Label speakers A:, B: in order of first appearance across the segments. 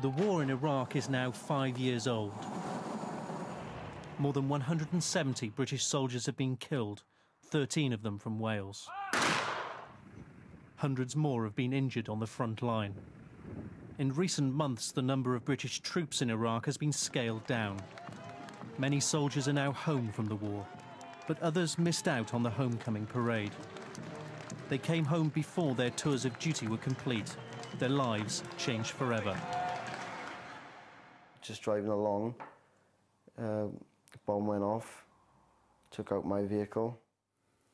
A: The war in Iraq is now 5 years old. More than 170 British soldiers have been killed, 13 of them from Wales. Hundreds more have been injured on the front line. In recent months, the number of British troops in Iraq has been scaled down. Many soldiers are now home from the war, but others missed out on the homecoming parade. They came home before their tours of duty were complete. Their lives changed forever.
B: Just driving along, the bomb went off, took out my vehicle.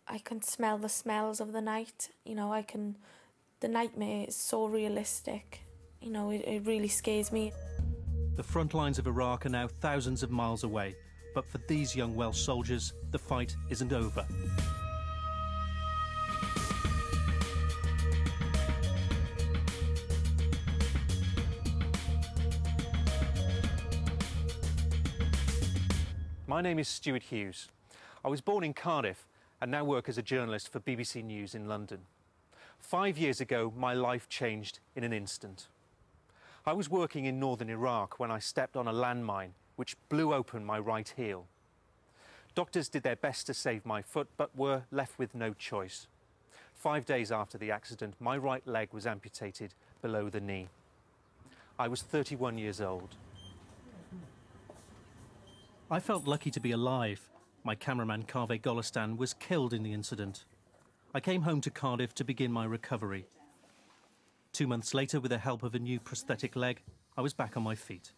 C: I can smell the smells of the night. You know, the nightmare is so realistic. You know, it really scares me.
A: The front lines of Iraq are now thousands of miles away, but for these young Welsh soldiers, the fight isn't over. My name is Stuart Hughes. I was born in Cardiff and now work as a journalist for BBC News in London. 5 years ago, my life changed in an instant. I was working in northern Iraq when I stepped on a landmine which blew open my right heel. Doctors did their best to save my foot, but were left with no choice. 5 days after the accident, my right leg was amputated below the knee. I was 31 years old. I felt lucky to be alive. My cameraman, Kaveh Golistan, was killed in the incident. I came home to Cardiff to begin my recovery. 2 months later, with the help of a new prosthetic leg, I was back on my feet.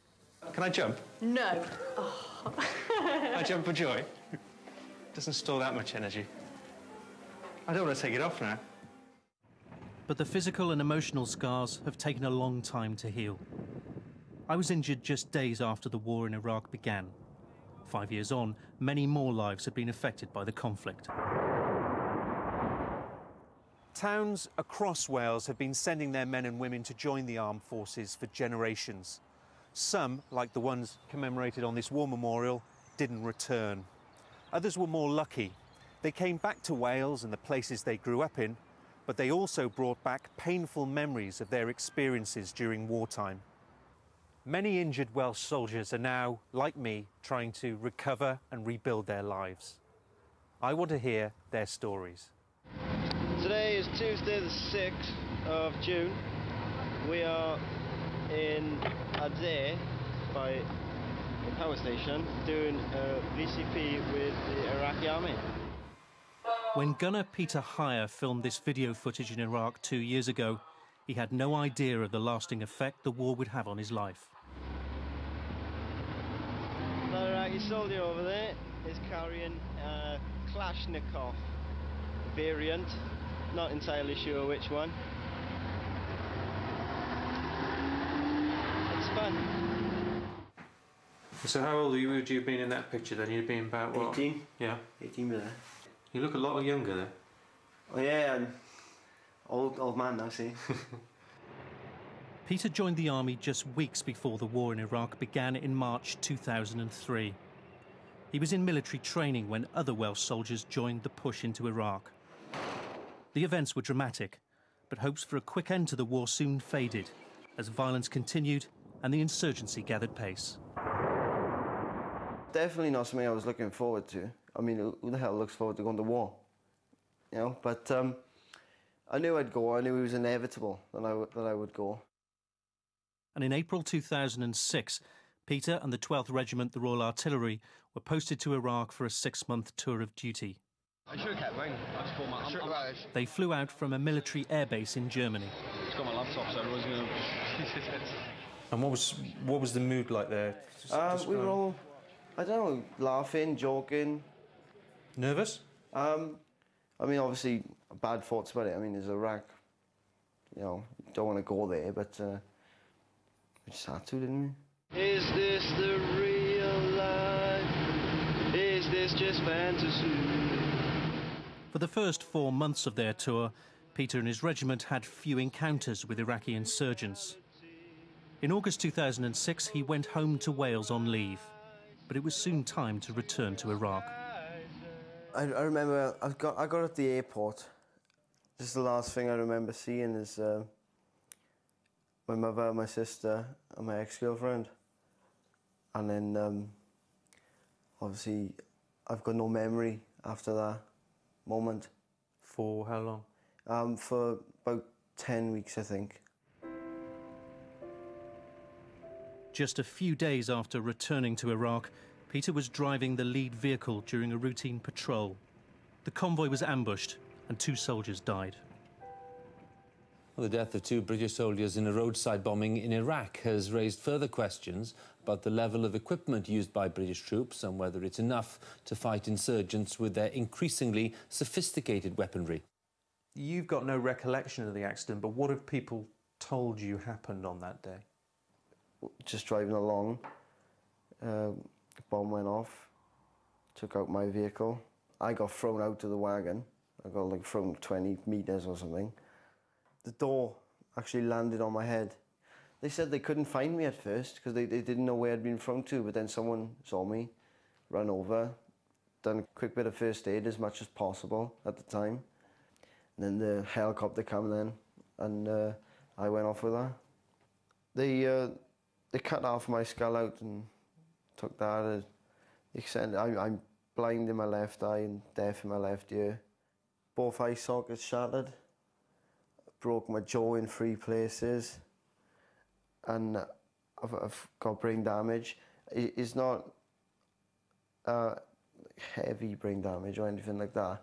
D: Can I jump?
C: No. Oh.
D: I jump for joy. Doesn't store that much energy. I don't want to take it off now.
A: But the physical and emotional scars have taken a long time to heal. I was injured just days after the war in Iraq began. 5 years on, many more lives have been affected by the conflict. Towns across Wales have been sending their men and women to join the armed forces for generations. Some, like the ones commemorated on this war memorial, didn't return. Others were more lucky. They came back to Wales and the places they grew up in, but they also brought back painful memories of their experiences during wartime. Many injured Welsh soldiers are now, like me, trying to recover and rebuild their lives. I want to hear their stories.
E: Today is Tuesday the 6th of June. We are in Adair by the power station doing a VCP with the Iraqi army.
A: When gunner Peter Heyer filmed this video footage in Iraq 2 years ago, he had no idea of the lasting effect the war would have on his life.
E: That Iraqi soldier over there is carrying a Kalashnikov variant, not entirely sure which one. It's fun.
D: So how old would you have been in that picture then? You'd been about what?
B: 18.
D: Yeah.
B: 18 there.
D: You look a lot younger there.
B: Oh yeah, I'm old man now, see.
A: Peter joined the army just weeks before the war in Iraq began in March 2003. He was in military training when other Welsh soldiers joined the push into Iraq. The events were dramatic, but hopes for a quick end to the war soon faded as violence continued and the insurgency gathered pace.
B: Definitely not something I was looking forward to. I mean, who the hell looks forward to going to war? You know, but I knew I'd go. I knew it was inevitable that I would go.
A: And in April 2006, Peter and the 12th Regiment, the Royal Artillery, were posted to Iraq for a 6-month tour of duty.
F: I should have kept ring.
A: They flew out from a military airbase in Germany.
F: It's got my laptop, so everyone's going to...
D: And what was the mood like there?
B: We were all, I don't know, laughing, joking.
D: Nervous?
B: I mean, obviously, bad thoughts about it. I mean, there's Iraq, you know, you don't want to go there, but we just had to, didn't we?
E: Is this the real life? Is this just fantasy?
A: For the first 4 months of their tour, Peter and his regiment had few encounters with Iraqi insurgents. In August 2006, he went home to Wales on leave, but it was soon time to return to Iraq.
B: I remember I got at the airport. Just the last thing I remember seeing is my mother, my sister and my ex-girlfriend. And then obviously I've got no memory after that moment.
A: For how long?
B: For about 10 weeks, I think.
A: Just a few days after returning to Iraq, Peter was driving the lead vehicle during a routine patrol. The convoy was ambushed and 2 soldiers died.
G: Well, the death of 2 British soldiers in a roadside bombing in Iraq has raised further questions about the level of equipment used by British troops and whether it's enough to fight insurgents with their increasingly sophisticated weaponry.
A: You've got no recollection of the accident, but what have people told you happened on that day?
B: Just driving along, bomb went off, took out my vehicle. I got thrown out of the wagon. I got like thrown 20 metres or something. The door actually landed on my head. They said they couldn't find me at first because they didn't know where I'd been thrown to, but then someone saw me, ran over, done a quick bit of first aid as much as possible at the time. And then the helicopter came then, and I went off with that. They cut half my skull out and took that. They said I'm blind in my left eye and deaf in my left ear. Both eye sockets shattered. Broke my jaw in 3 places, and I've got brain damage. It's not heavy brain damage or anything like that,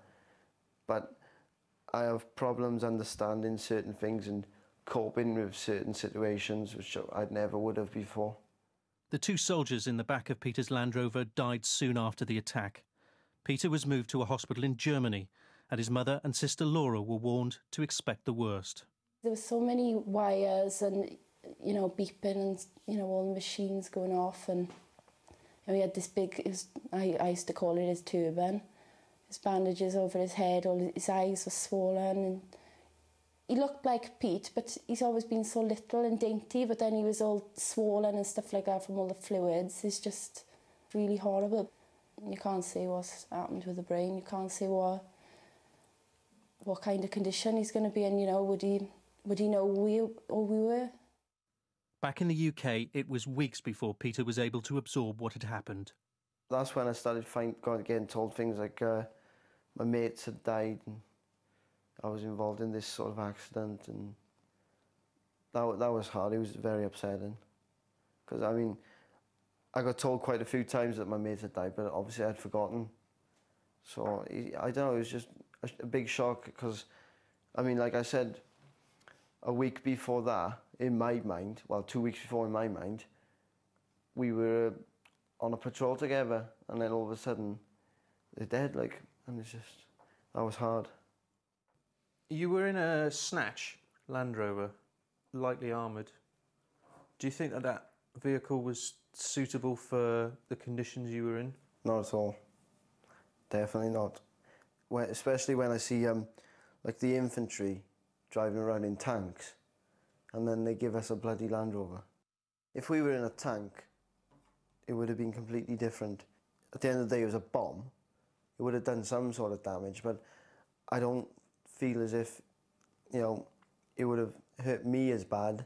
B: but I have problems understanding certain things and coping with certain situations which I'd never would have before.
A: The 2 soldiers in the back of Peter's Land Rover died soon after the attack. Peter was moved to a hospital in Germany, and his mother and sister Laura were warned to expect the worst.
H: There were so many wires and, you know, beeping and, you know, all the machines going off, and we had this big, I used to call it his turban, his bandages over his head, all his eyes were swollen, and he looked like Pete, but he's always been so little and dainty, but then he was all swollen and stuff like that from all the fluids. It's just really horrible. You can't say what's happened with the brain, you can't say what kind of condition he's going to be in, you know, would he know who we were?
A: Back in the UK, it was weeks before Peter was able to absorb what had happened.
B: That's when I started getting told things like my mates had died and I was involved in this sort of accident, and that was hard. It was very upsetting. Because, I mean, I got told quite a few times that my mates had died, but obviously I'd forgotten. So, I don't know, it was just a big shock because, I mean, like I said, a week before that, in my mind, well, 2 weeks before in my mind, we were on a patrol together, and then all of a sudden, they're dead, like, and it's just, that was hard.
A: You were in a Snatch Land Rover, lightly armoured. Do you think that vehicle was suitable for the conditions you were in?
B: Not at all. Definitely not. Especially when I see like the infantry driving around in tanks, and then they give us a bloody Land Rover. If we were in a tank, it would have been completely different. At the end of the day, it was a bomb. It would have done some sort of damage, but I don't feel as if, you know, it would have hurt me as bad,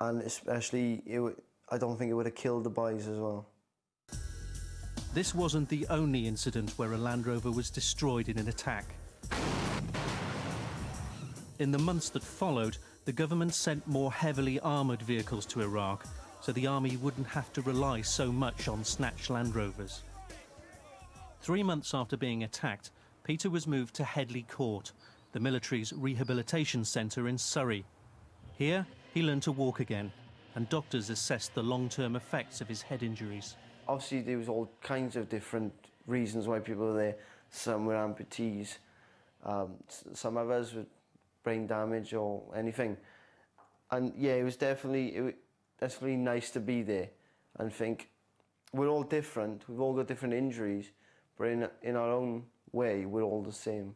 B: and especially I don't think it would have killed the boys as well.
A: This wasn't the only incident where a Land Rover was destroyed in an attack. In the months that followed, the government sent more heavily armoured vehicles to Iraq, so the army wouldn't have to rely so much on Snatch Land Rovers. 3 months after being attacked, Peter was moved to Headley Court, the military's rehabilitation centre in Surrey. Here, he learned to walk again, and doctors assessed the long-term effects of his head injuries.
B: Obviously, there was all kinds of different reasons why people were there. Some were amputees, some others with brain damage or anything. And yeah, it was definitely nice to be there and think we're all different. We've all got different injuries, but in our own way, we're all the same.